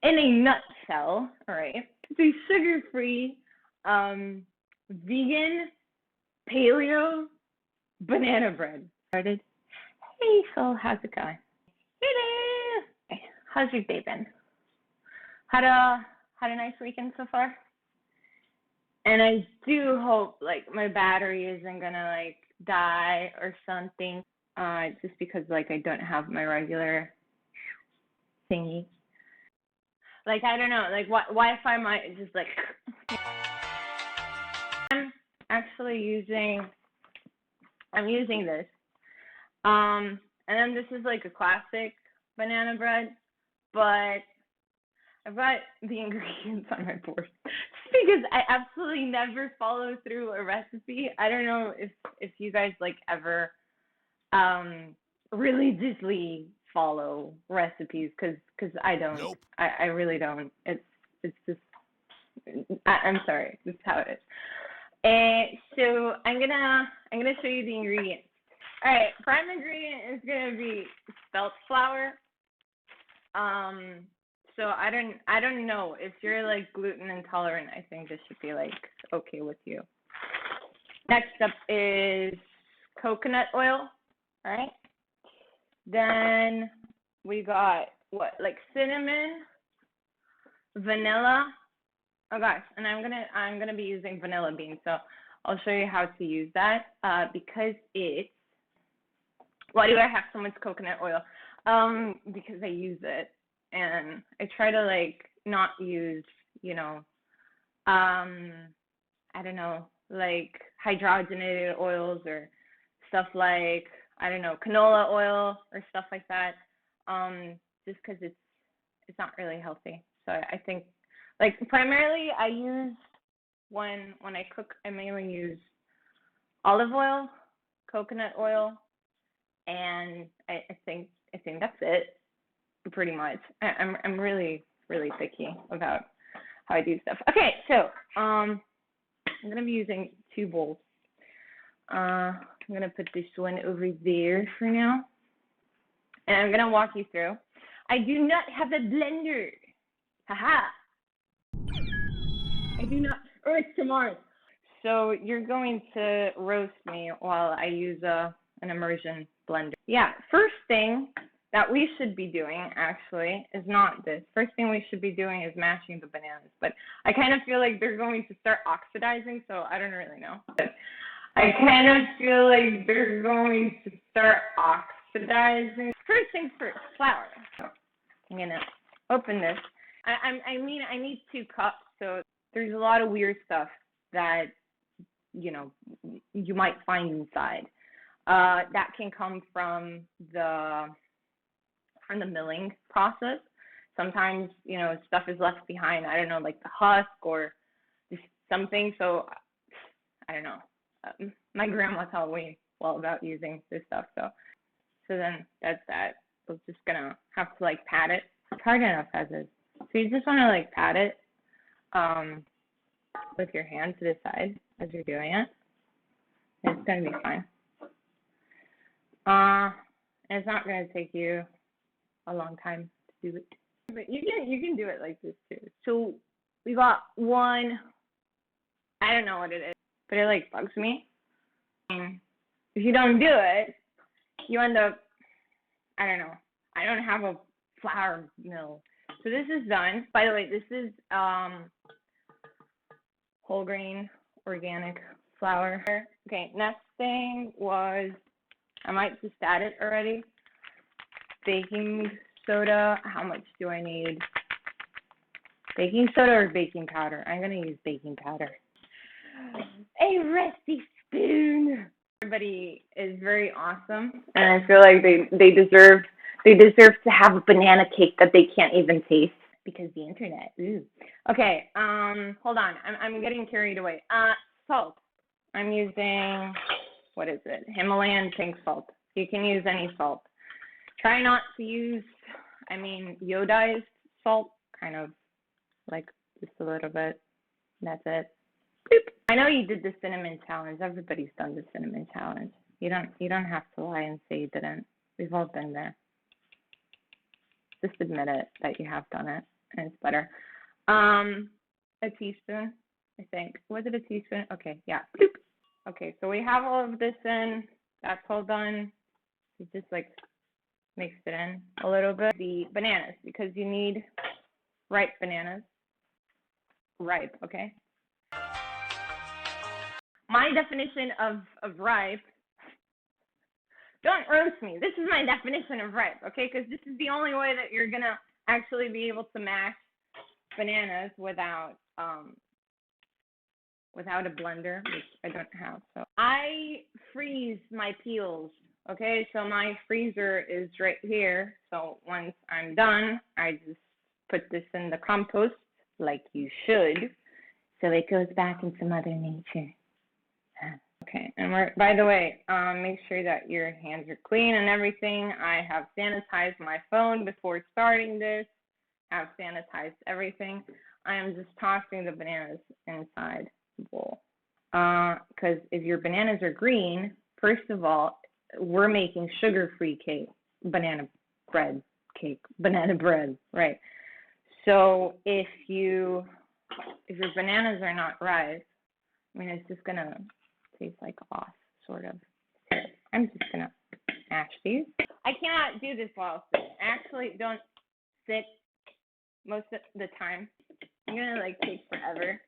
in a nutshell, all right? It's a sugar-free, vegan, paleo banana bread. Started. Hey, Phil, how's it going? Hey, how's your day been? Had a nice weekend so far? And I do hope like my battery isn't gonna like die or something. Just because like I don't have my regular thingy. Like I don't know, like Wi-Fi might just like. I'm actually using this. And then this is like a classic banana bread, but I've got the ingredients on my board because I absolutely never follow through a recipe. I don't know if you guys like ever religiously follow recipes because I don't. Nope. I really don't. It's just I'm sorry. This is how it is. And so I'm gonna show you the ingredients. All right, prime ingredient is gonna be spelt flour. So I don't know if you're like gluten intolerant. I think this should be like okay with you. Next up is coconut oil. All right. Then we got like cinnamon, vanilla. Oh gosh, and I'm gonna be using vanilla beans. So I'll show you how to use that because it's. Why do I have so much coconut oil? Because I use it. And I try to like not use, I don't know, like hydrogenated oils or stuff like, I don't know, canola oil or stuff like that. Just because it's not really healthy. So I think like primarily I use when I cook, I mainly use olive oil, coconut oil, and I think that's it. Pretty much. I'm really picky about how I do stuff. Okay, so I'm gonna be using 2 bowls. I'm gonna put this one over there for now, and I'm gonna walk you through. I do not have a blender. Haha. I do not. Or it's tomorrow. So you're going to roast me while I use an immersion blender. Yeah. First thing that we should be doing, actually, is not this. First thing we should be doing is mashing the bananas. But I kind of feel like they're going to start oxidizing, so I don't really know. But I kind of feel like they're going to start oxidizing. First things first, flour. So I'm going to open this. I need 2 cups, so there's a lot of weird stuff that, you might find inside. That can come from the milling process. Sometimes, stuff is left behind. I don't know, like the husk or just something. So I don't know. My grandma told me well about using this stuff. So then that's that. We're just gonna have to like pat it. It's hard enough as is. So you just want to like pat it with your hand to the side as you're doing it. It's gonna be fine. And it's not gonna take you a long time to do it. But you can do it like this too. So we got one, I don't know what it is, but it like bugs me. And if you don't do it, you end up, I don't know. I don't have a flour mill. So this is done. By the way, this is whole grain organic flour. Okay, next thing was, I might just add it already. Baking soda. How much do I need? Baking soda or baking powder? I'm gonna use baking powder. A rusty spoon. Everybody is very awesome, and I feel like they deserve to have a banana cake that they can't even taste because the internet. Ooh. Okay. Hold on. I'm getting carried away. Salt. I'm using, what is it? Himalayan pink salt. You can use any salt. Try not to use, iodized salt, kind of like just a little bit. That's it. Boop. I know you did the cinnamon challenge. Everybody's done the cinnamon challenge. You don't have to lie and say you didn't. We've all been there. Just admit it that you have done it, and it's better. A teaspoon, I think. Was it a teaspoon? Okay, yeah. Bloop. Okay, so we have all of this in. That's all done. You just like mix it in a little bit. The bananas, because you need ripe bananas. Ripe, okay? My definition of ripe, don't roast me. This is my definition of ripe, okay? Because this is the only way that you're going to actually be able to mash bananas without a blender, which I don't have. So I freeze my peels, okay? So my freezer is right here. So once I'm done, I just put this in the compost like you should. So it goes back into Mother Nature. Okay, and by the way, make sure that your hands are clean and everything. I have sanitized my phone before starting this. I've sanitized everything. I am just tossing the bananas inside the bowl. Because if your bananas are green, first of all, we're making sugar-free cake, banana bread, right? So if your bananas are not ripe, I mean, it's just gonna taste like off, sort of. I'm just gonna mash these. I cannot do this while sitting. I actually don't sit most of the time. I'm gonna like take forever.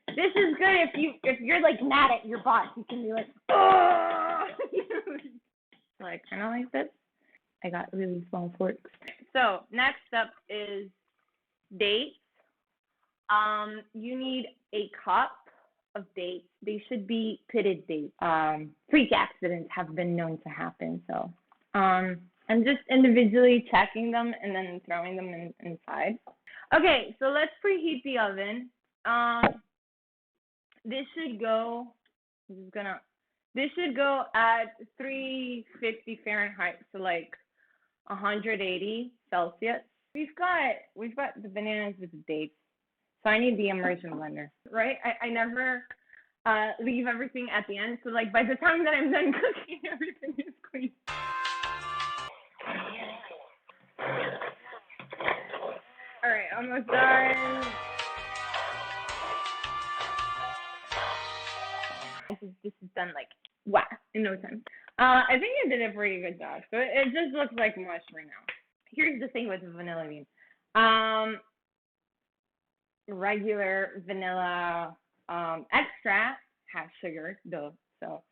This is good if you're like mad at your boss. You can be like, oh, like kind of like this. I got really small forks. So next up is dates. You need a cup of dates. They should be pitted dates. Freak accidents have been known to happen, so I'm just individually checking them and then throwing them inside. Okay, so let's preheat the oven. This should go at 350 Fahrenheit, so like 180 Celsius. We've got the bananas with the dates. So I need the immersion blender, right? I never leave everything at the end. So like by the time that I'm done cooking, everything is clean. All right, almost done. This is done like wow in no time. I think I did a pretty good job. So it just looks like mush right now. Here's the thing with the vanilla bean. Regular vanilla extract has sugar, though, so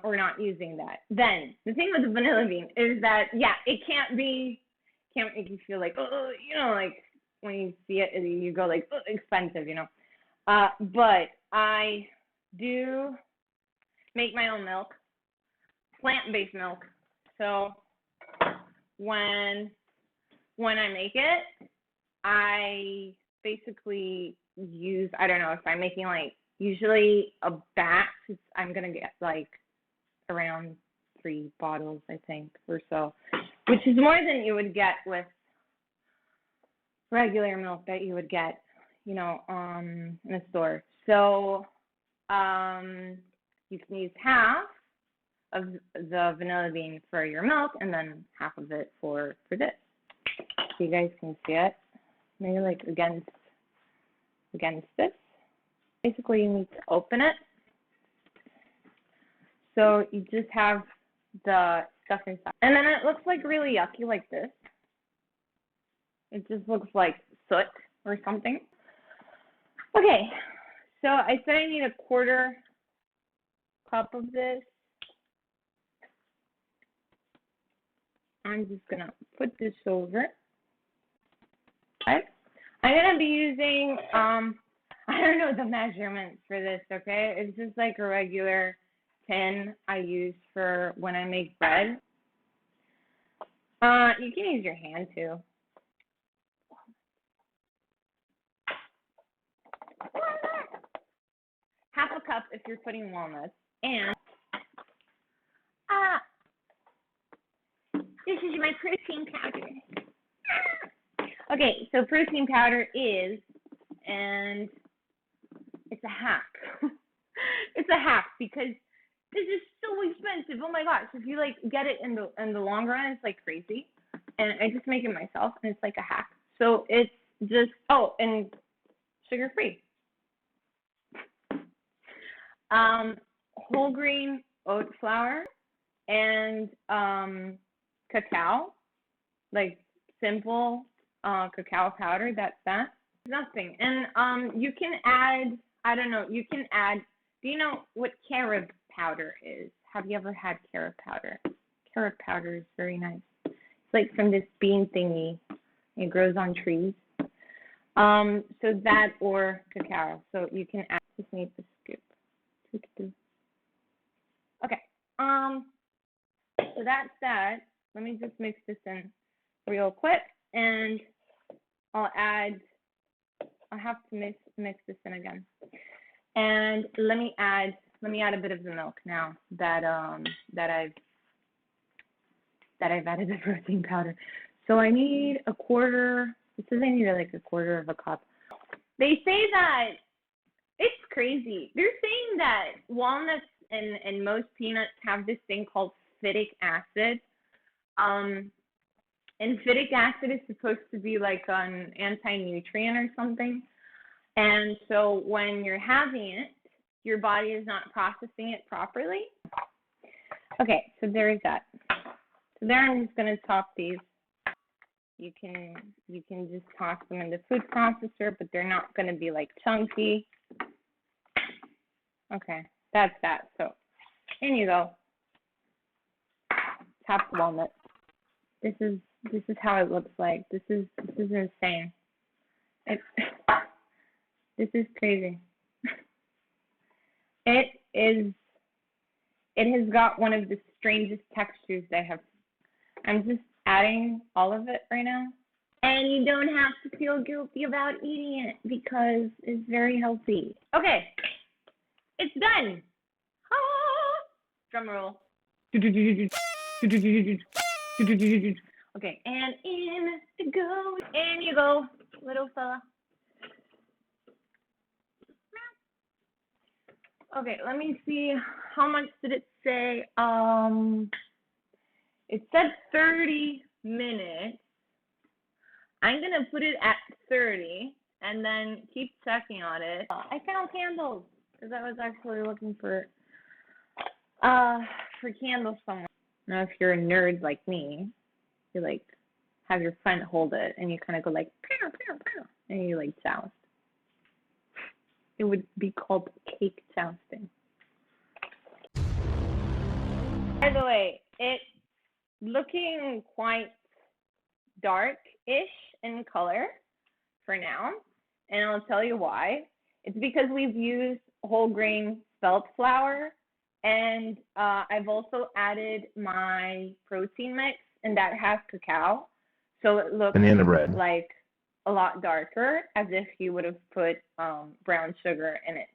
we're not using that. Then the thing with the vanilla bean is that it can't make you feel like like when you see it you go like expensive, but I do make my own milk, plant-based milk. So when I make it, I basically use, I don't know, if I'm making like usually a batch, I'm gonna get like around 3 bottles, I think, or so, which is more than you would get with regular milk that you would get, in a store. So you can use half of the vanilla bean for your milk and then half of it for this. So you guys can see it. Maybe like against this. Basically, you need to open it. So you just have the stuff inside. And then it looks like really yucky like this. It just looks like soot or something. Okay, so I said I need a 1/4 cup of this. I'm just gonna put this over. Okay. I'm gonna be using I don't know the measurements for this, okay? It's just like a regular tin I use for when I make bread. You can use your hand too. Half a cup if you're putting walnuts, and this is my protein powder. Okay, so protein powder is, and it's a hack. It's a hack because this is so expensive. Oh my gosh, if you like get it in the long run, it's like crazy. and I just make it myself, and it's like a hack. So it's just, oh, and sugar-free. Whole grain oat flour and cacao, like simple cacao powder. That's that. Nothing. And you can add, I don't know, you can add, do you know what carob powder is? Have you ever had carob powder? Carob powder is very nice. It's like from this bean thingy. It grows on trees. So that or cacao. So you can add, just need the scoop. Okay. So that's that. Let me just mix this in real quick, and I'll have to mix this in again. And let me add a bit of the milk now that I've added the protein powder. So I need a quarter. It says I need like a quarter of a cup. They say that it's crazy. They're saying that walnuts and most peanuts have this thing called phytic acid. And phytic acid is supposed to be like an anti-nutrient or something. And so when you're having it, your body is not processing it properly. Okay, so there's that. So there I'm just gonna top these. You can just toss them in the food processor, but they're not gonna be like chunky. Okay, that's that. So in you go. Top walnut. This is how it looks like. This is insane. This is crazy. It has got one of the strangest textures I have. I'm just adding all of it right now. And you don't have to feel guilty about eating it because it's very healthy. Okay, it's done. Ah! Drum roll. Okay, and in you go, little fella. Okay, let me see, how much did it say? It said 30 minutes. I'm gonna put it at 30 and then keep checking on it. I found candles because I was actually looking for candles somewhere. Now, if you're a nerd like me, you like have your friend hold it and you kind of go like, pow, pow, pow, and you like joust. It would be called cake jousting. By the way, it's looking quite dark-ish in color for now, and I'll tell you why. It's because we've used whole grain spelt flour, and I've also added my protein mix, and that has cacao, so it looks banana bread. Like a lot darker, as if you would have put brown sugar in it.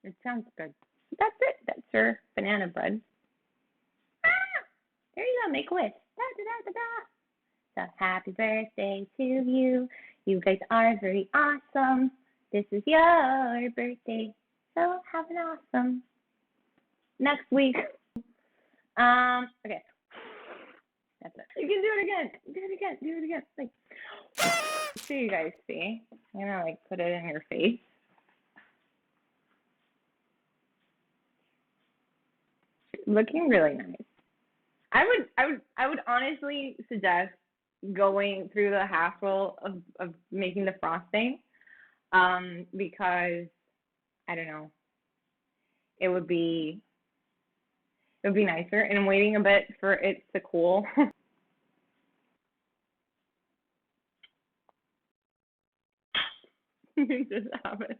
It sounds good. That's it. That's your banana bread. Ah, there you go. Make a wish. Da, da, da, da, da. So happy birthday to you. You guys are very awesome. This is your birthday. So have an awesome next week. Okay. That's it. You can do it again. Do it again. Do it again. Like, so you guys see. I'm gonna like put it in your face. Looking really nice. I would honestly suggest going through the hassle of making the frosting, because I don't know, it would be nicer, and waiting a bit for it to cool. Just have it.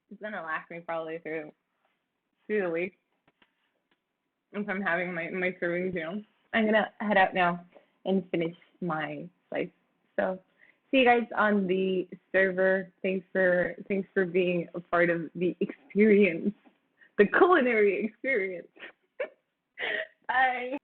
It's gonna last me probably through the week if I'm having my servings, you know. I'm gonna head out now and finish my slice. So see you guys on the server. Thanks for being a part of the experience, the culinary experience. Bye.